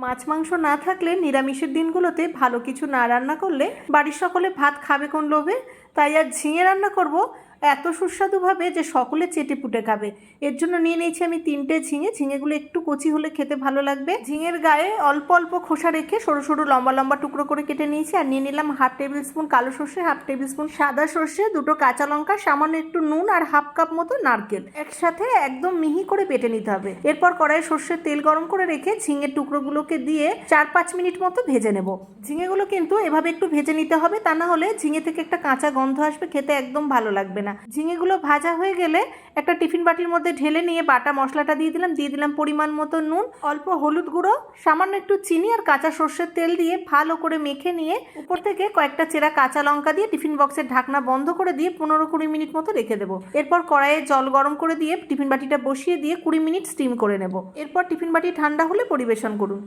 মাছ মাংস না থাকলে নিরামিষের দিনগুলোতে ভালো কিছু না রান্না করলে বাড়ির সকলে ভাত খাবে কোন লোভে। তাই আজ ঝিঙে রান্না করব এত সুস্বাদুভাবে যে সকলে চেটে পুটে খাবে। এর জন্য নিয়ে নিয়েছি আমি 3টে ঝিঙে। ঝিঙেগুলো একটু কচি হলে খেতে ভালো লাগবে। ঝিঙের গায়ে অল্প অল্প খোসা রেখে সরু সরু লম্বা লম্বা টুকরো করে কেটে নিয়েছি। আর নিয়ে নিলাম 1/2 টেবিল স্পুন কালো সর্ষে, 1/2 টেবিল স্পুন সাদা সর্ষে, 2টো কাঁচা লঙ্কা, সামান্য একটু নুন আর 1/2 কাপ মতো নারকেল একসাথে একদম মিহি করে বেটে নিতে হবে। এরপর কড়াইয়ে সর্ষের তেল গরম করে রেখে ঝিঙের টুকরোগুলোকে দিয়ে 4-5 মিনিট মতো ভেজে নেব। ঝিঙেগুলো কিন্তু এভাবে একটু ভেজে নিতে হবে, তা না হলে ঝিঙে থেকে একটা কাঁচা গন্ধ আসবে, খেতে একদম ভালো লাগবে না। ঝিঙেগুলো ভাজা হয়ে গেলে একটা টিফিন বাটির মধ্যে ঢেলে নিয়ে বাটা মশলাটা দিয়ে দিলাম পরিমাণ মতো নুন, অল্প হলুদ গুঁড়ো, সামান্য একটু চিনি আর কাঁচা সর্ষের তেল দিয়ে ভালো করে মেখে নিয়ে উপর থেকে কয়েকটা চেরা কাঁচা লঙ্কা দিয়ে টিফিন বক্সের ঢাকনা বন্ধ করে দিয়ে 15-20 মিনিট মতো রেখে দেবো। এরপর কড়াইয়ে জল গরম করে দিয়ে টিফিন বাটিটা বসিয়ে দিয়ে 20 মিনিট স্টিম করে নেব। এরপর টিফিন বাটি ঠান্ডা হলে পরিবেশন করুন।